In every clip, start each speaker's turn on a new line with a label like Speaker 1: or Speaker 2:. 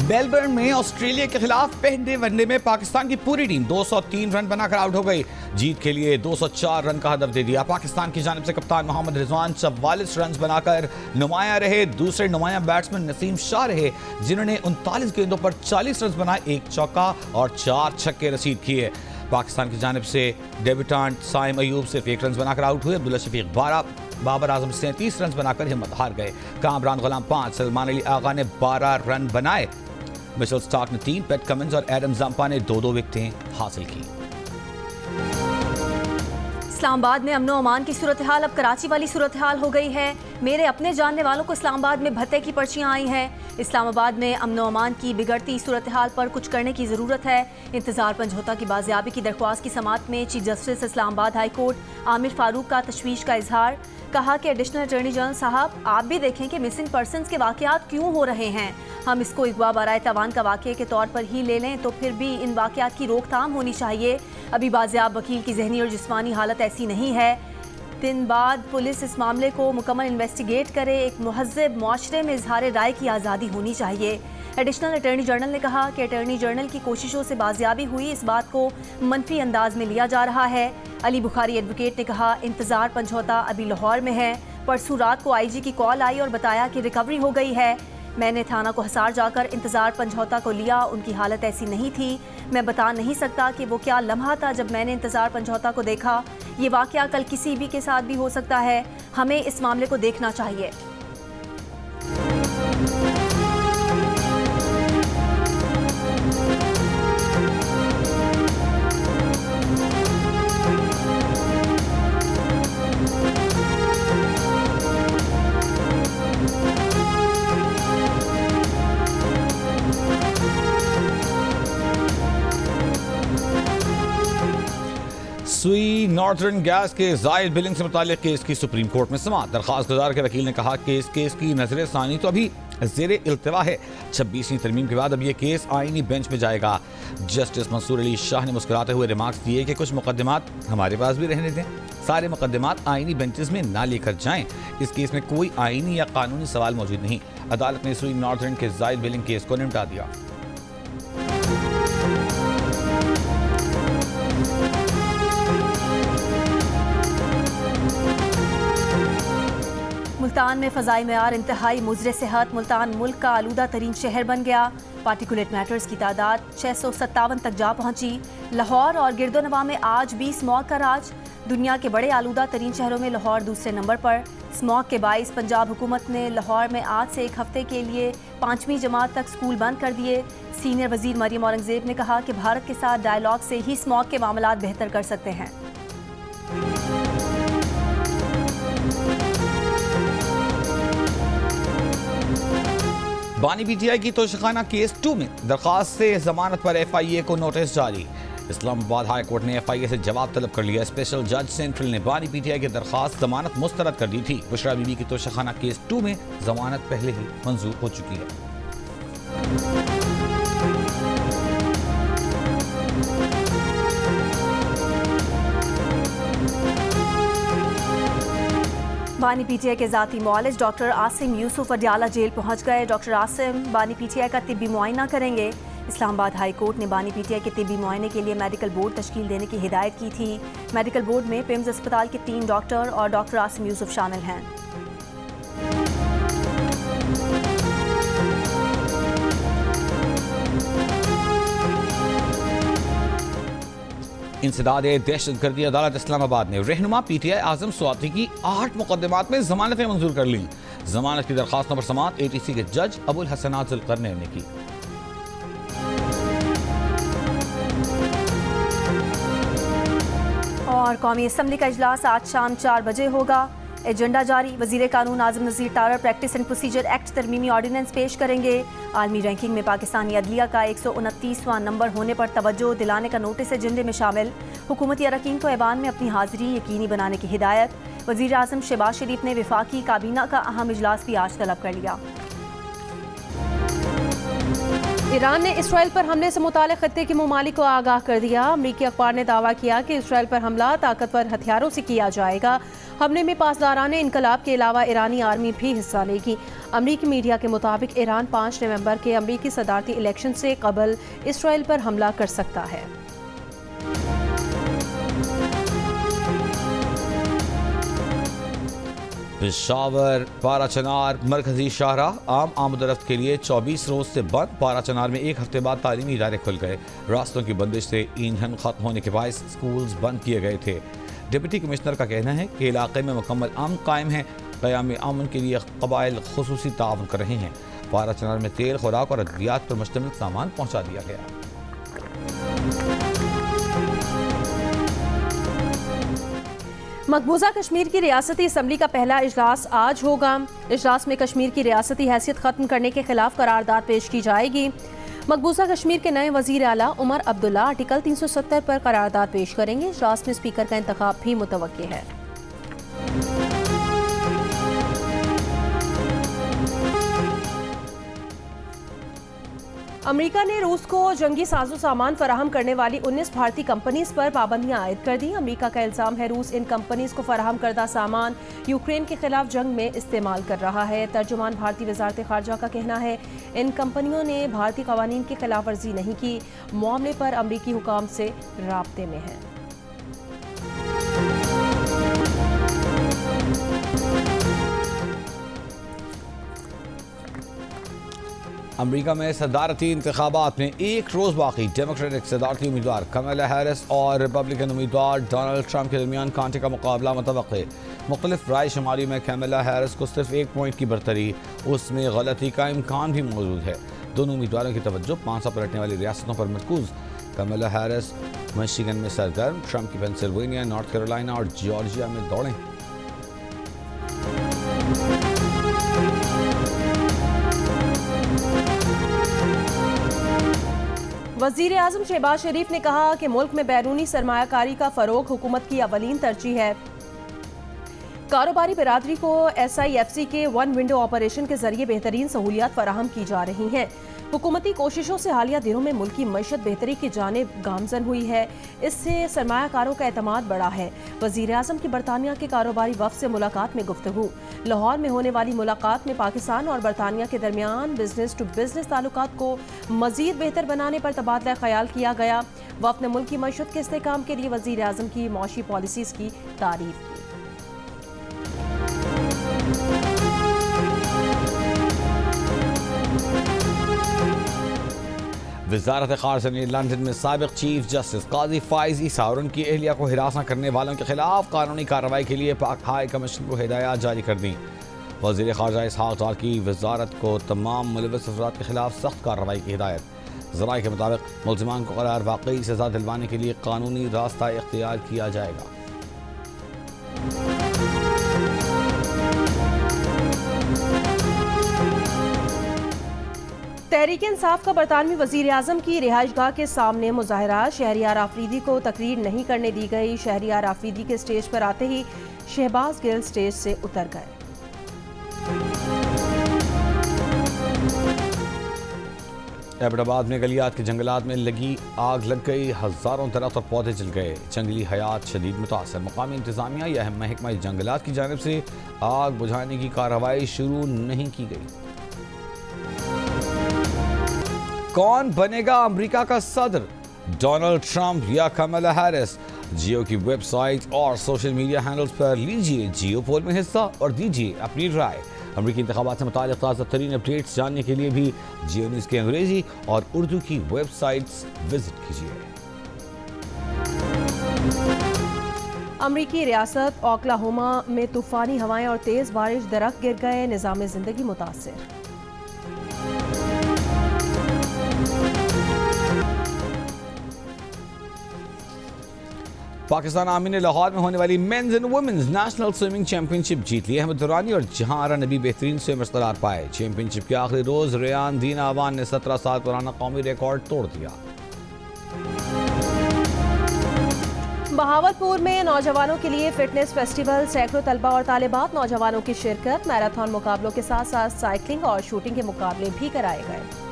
Speaker 1: Melbourne में Australia के खिलाफ पहले वनडे में पाकिस्तान की पूरी टीम 203 रन बनाकर आउट हो गई। जीत के लिए 204 रन का हदफ दे दिया। पाकिस्तान की जानिब से कप्तान मोहम्मद रिजवान 44 रन बनाकर नुमाया रहे। दूसरे नुमाया बैट्समैन नसीम शाह रहे, जिन्होंने 39 गेंदों पर 40 रन बनाए, एक चौका और 4 छक्के रसीद किए। पाकिस्तान की जानिब से डेब्यूटेंट साइम अयूब सिर्फ 1 रन बनाकर आउट हुए। अब्दुल्ला शफीक 12, बाबर आजम 37 रन बनाकर हिम्मत हार गए। कामरान गुलाम 5, सलमान अली आगा ने 12 रन बनाए। मिशेल स्टार्क ने 3, पैट कमिंस और एडम जंपा ने 2-2 विकेटें हासिल की।
Speaker 2: इस्लामाबाद में अमनो अमान की सूरत हाल अब कराची वाली सूरत हाल हो गई है। मेरे अपने जानने वालों को इस्लामाबाद में भत्ते की पर्चियां आई हैं। इस्लामाबाद में अमनो अमान की बिगड़ती सूरत हाल पर कुछ करने की ज़रूरत है। इंतजार पंजोता की बाजियाबी की दरख्वास्त की समाअत में chief justice Islamabad high court Aamir Farooq का तशवीश का इजहार। कहा कि एडिशनल अटॉर्नी जनरल साहब, आप भी देखें कि मिसिंग पर्सनस के वाक़यात क्यों हो रहे हैं। हम इसको अगवा बराए तवान का वाक़े के तौर पर ही ले लें तो फिर भी इन वाक़यात की रोकथाम होनी चाहिए। अभी बाजियाब वकील की जहनी और जिस्मानी हालत ऐसी नहीं है। दिन बाद पुलिस इस मामले को मुकम्मल इन्वेस्टिगेट करे। एक महज़्ज़ब मुआशरे में इजहार राय की आज़ादी होनी चाहिए। एडिशनल अटॉर्नी जनरल ने कहा कि अटॉर्नी जनरल की कोशिशों से बाजियाबी हुई, इस बात को मनफी अंदाज में लिया जा रहा है। अली बुखारी एडवोकेट ने कहा, इंतजार पंजोता अभी लाहौर में है। परसों रात को IG की कॉल आई और बताया कि रिकवरी हो गई है। मैंने थाना को हसार जाकर इंतजार पंजोता को लिया, उनकी हालत ऐसी नहीं थी। मैं बता नहीं सकता कि वो क्या लम्हा था जब मैंने इंतजार पंजोता को देखा। ये वाक़या कल किसी भी के साथ भी हो सकता है। हमें इस मामले को देखना चाहिए।
Speaker 1: सुई नॉर्दर्न गैस के जायद बिलिंग से मुताल्लिक केस की सुप्रीम कोर्ट में समाअत। दरख्वास्त गुजार के वकील ने कहा कि इस केस की नजर सानी तो अभी ज़ेरे इल्तिवा है। 26वीं तरमीम के बाद अब ये केस आईनी बेंच में जाएगा। जस्टिस मंसूर अली शाह ने मुस्कुराते हुए रिमार्क्स दिए कि कुछ मुकदमात हमारे पास भी रहने दें, सारे मुकदमात आईनी बेंचेस में ना लेकर जाएं। इस केस में कोई आईनी या कानूनी सवाल मौजूद नहीं। अदालत ने सुई नॉर्दर्न के जायद बिलिंग केस को निपटा दिया।
Speaker 2: मुल्तान में फ़ज़ाई मेयार इंतहाई मुज़र सेहत। मुल्तान मुल्क का आलूदा तरीन शहर बन गया। पार्टिकुलेट मैटर्स की तादाद 657 तक जा पहुंची। लाहौर और गिरदोनवा में आज भी स्मॉग का राज। दुनिया के बड़े आलूदा तरीन शहरों में लाहौर दूसरे नंबर पर। स्मॉग के बाइस पंजाब हुकूमत ने लाहौर में आज से 1 हफ्ते के लिए 5वीं जमात तक स्कूल बंद कर दिए। सीनियर वजीर मरियम औरंगजेब ने कहा कि भारत के साथ डायलॉग से ही स्मॉग के मामलात बेहतर कर सकते हैं।
Speaker 1: बानी PTI की तोशाखाना केस 2 में दरख्वास्त से जमानत पर FIA को नोटिस जारी। इस्लामाबाद हाई कोर्ट ने FIA से जवाब तलब कर लिया। स्पेशल जज सेंट्रल ने बानी PTI की दरख्वास्त जमानत मुस्तरद कर दी थी। बुशरा बीबी की तोशाखाना केस 2 में जमानत पहले ही मंजूर हो चुकी है।
Speaker 2: बानी PTI के ज़ाती मौलिज डॉक्टर आसिम यूसुफ अडियाला जेल पहुंच गए। डॉक्टर आसिम बानी PTI का तिब्बी मुआयना करेंगे। इस्लामाबाद हाई कोर्ट ने बानी PTI के तिब्बी मुआयने के लिए मेडिकल बोर्ड तश्कील देने की हिदायत की थी। मेडिकल बोर्ड में पिम्स अस्पताल के 3 डॉक्टर और डॉक्टर आसिम यूसुफ शामिल हैं।
Speaker 1: इंसदाद दहशतगर्दी अदालत इस्लामाबाद ने रहनुमा PTI आजम स्वाति की 8 मुकदमात में जमानतें मंजूर कर ली। जमानत की दरखास्तों पर समाअत ATC के जज अबुल हसनात जुल्करनैन ने की।
Speaker 2: और कौमी असम्बली का इजलास आज शाम 4 बजे होगा। एजेंडा जारी। वजीर कानून आजम Nazir Tarar practice and procedure act तरमीमी ऑर्डिनेंस पेश करेंगे। आलमी रैंकिंग में पाकिस्तानी अदलिया का 129वां नंबर होने पर तवज्जो दिलाने का नोटिस एजेंडे में शामिल। हुकूमती अरकान को ऐवान में अपनी हाजिरी यकीनी बनाने की हिदायत। वजीर आजम शहबाज शरीफ ने वफाकी काबीना का अहम इजलास भी आज तलब कर लिया।
Speaker 3: ईरान ने इसराइल पर हमले से मुताल्लिक़ खत्ते के ममालिक को आगाह कर दिया। अमरीकी अखबार ने दावा किया कि इसराइल पर हमला ताकतवर हथियारों से किया जाएगा। हमले में पासदारान इनकलाब के अलावा ईरानी आर्मी भी हिस्सा लेगी। अमरीकी मीडिया के मुताबिक ईरान 5 नवंबर के अमरीकी सदारती इलेक्शन से कबल इसराइल पर हमला कर सकता है।
Speaker 1: पेशावर पाराचनार मरकजी शाहराह आम आमदरफ्त के लिए 24 रोज से बंद। पाराचनार में एक हफ्ते बाद तालीमी इदारे खुल गए। रास्तों की बंदिश से ईंधन खत्म होने के बायस स्कूल्स बंद किए गए थे। डिप्टी कमिश्नर का कहना है कि इलाके में मुकम्मल अमन कायम है। क़याम अमन के लिए कबाइल खुसूसी ताउन कर रहे हैं। पाराचनार में तेल, खुराक और अद्वियात पर मुश्तमिल सामान पहुँचा दिया गया।
Speaker 3: मकबूजा कश्मीर की रियासती असम्बली का पहला इजलास आज होगा। इजलास में कश्मीर की रियासती हैसियत खत्म करने के खिलाफ करारदाद पेश की जाएगी। मकबूजा कश्मीर के नए वजीर आला उमर अब्दुल्ला आर्टिकल 370 पर करारदाद पेश करेंगे। इजलास में स्पीकर का इंतखाब भी मुतवक्किल है। अमेरिका ने रूस को जंगी साजो सामान फराहम करने वाली 19 भारतीय कंपनीज पर पाबंदियां आयद कर दी। अमेरिका का इल्जाम है रूस इन कंपनीज को फराहम करदा सामान यूक्रेन के खिलाफ जंग में इस्तेमाल कर रहा है। तर्जुमान भारतीय वजारत खारजा का कहना है इन कंपनियों ने भारतीय कवानीन की खिलाफ वर्जी नहीं की। मामले पर अमेरिकी हुकाम से राब्ते में है।
Speaker 1: अमेरिका में सदारती इंतखाबात में एक रोज़ बाकी। डेमोक्रेटिक सदारती उम्मीदवार कमला हैरिस और रिपब्लिकन उम्मीदवार डोनाल्ड ट्रंप के दरमियान कांटे का मुकाबला मुतवक्के। मुख्तलिफ राय शुमारी में कमला हैरिस को सिर्फ 1 पॉइंट की बरतरी, उसमें गलती का इम्कान भी मौजूद है। दोनों उम्मीदवारों की तवज्जो 500 पलटने वाली रियासतों पर मरकूज। कमला हैरिस मिशिगन में सरगर्म, ट्रंप की पेंसिल्वेनिया, नॉर्थ कैरोलिना और जॉर्जिया में दौड़ें।
Speaker 3: वज़ीर आज़म शहबाज शरीफ ने कहा कि मुल्क में बैरूनी सरमायाकारी का फ़रोग हुकूमत की अवलीन तरजीह है। कारोबारी बिरादरी को SIFC के 1 विंडो ऑपरेशन के जरिए बेहतरीन सहूलियात फराहम की जा रही हैं। हुकूमती कोशिशों से हालिया दिनों में मुल्क की मईशत बेहतरी की जानिब गामजन हुई है। इससे सरमायाकारों का एतमाद बढ़ा है। वज़ीर आज़म की बरतानिया के कारोबारी वफ़द से मुलाकात में गुफ्तगू। लाहौर में होने वाली मुलाकात में पाकिस्तान और बरतानिया के दरमियान बिजनेस टू बिजनेस ताल्लुकात को मज़ीद बेहतर बनाने पर तबादला ख्याल किया गया। वफ़द ने मुल्क की मईशत के इस्तेहकाम के लिए वज़ीर आज़म की मौशी पॉलिसीज़ की तारीफ की।
Speaker 1: वजारत खारजा ने लंदन में साबिक चीफ जस्टिस काजी फाइज ईसा और उनकी एहलिया को हिरासत करने वालों के खिलाफ कानूनी कार्रवाई के लिए पाक हाई कमीशन को हिदायत जारी कर दी। वज़ीर खारजा इसहाक डार की वजारत को तमाम मुलविस अफराद के खिलाफ सख्त कार्रवाई की हिदायत। ज़राए के मुताबिक मुल्ज़िमान को करार वाकई सजा दिलवाने के लिए कानूनी रास्ता इख्तियार किया जाएगा।
Speaker 3: तहरीक इंसाफ का बरतानवी वज़ीर आज़म की रिहाइशगाह के सामने मुजाहरा। शहरियार आफरीदी को तकरीर नहीं करने दी गई। शहरियार आफरीदी के स्टेज पर आते ही शहबाज गिल स्टेज से उतर गए।
Speaker 1: एबटाबाद में गलियात के जंगलात में लगी आग लग गई। हज़ारों दरख्त और पौधे जल गए। जंगली हयात शदीद मुतासर। मकामी इंतजामिया या महकमा जंगलात की जानिब से आग बुझाने की कार्रवाई शुरू नहीं की गई। कौन बनेगा अमेरिका का सदर, डोनाल्ड ट्रंप या कमला हैरिस? जियो की वेबसाइट और सोशल मीडिया हैंडल्स पर लीजिए जियो पोल में हिस्सा और दीजिए अपनी राय। अमेरिकी इंतखाबात से मुताल्लिक़ ताज़ा तरीन अपडेट्स जानने के लिए भी जियो न्यूज़ की अंग्रेजी और उर्दू की वेबसाइट्स विजिट कीजिए।
Speaker 3: अमरीकी रियासत ओक्लाहोमा में तूफानी हवाएं और तेज बारिश, दरख्त गिर गए, निज़ाम ज़िंदगी मुतासिर।
Speaker 1: पाकिस्तान आर्मी ने लाहौर में होने वाली men's and women's national swimming championship जीत ली। अहमद दुरानी और जहां आरा नबी बेहतरीन स्विमर्स करार पाए। चैंपियनशिप के आखिरी रोज रेयान दीन आवान ने 17 साल पुराना कौमी रिकॉर्ड तोड़ दिया।
Speaker 3: बहावलपुर में नौजवानों के लिए फिटनेस फेस्टिवल, सैकड़ों तलबा और तालिबात नौजवानों की शिरकत। मैराथन मुकाबलों के साथ साथ साइकिलिंग और शूटिंग के मुकाबले भी कराए गए।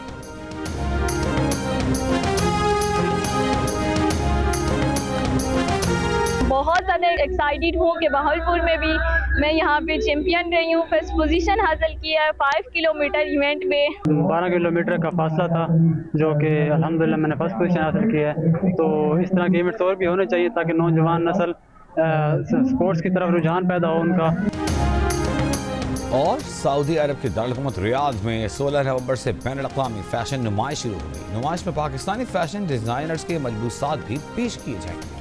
Speaker 4: बहुत ज़्यादा एक्साइटेड हूँ कि बहावलपुर में भी मैं यहाँ पे चैम्पियन रही हूँ, फर्स्ट पोजीशन हासिल किया है 5 किलोमीटर इवेंट में।
Speaker 5: 12 किलोमीटर का फासला था जो कि अल्हम्दुलिल्लाह मैंने फर्स्ट पोजीशन हासिल किया है। तो इस तरह के इवेंट्स और भी होने चाहिए ताकि नौजवान नस्ल स्पोर्ट्स की तरफ रुझान पैदा हो उनका।
Speaker 1: और सऊदी अरब के दारुल-हुकूमत रियाद में 16 नवंबर से बैनुल-अक़वामी फैशन नुमाइश शुरू हो गई। नुमाइश में पाकिस्तानी फैशन डिजाइनर्स के मलबूसात भी पेश किए जाएंगे।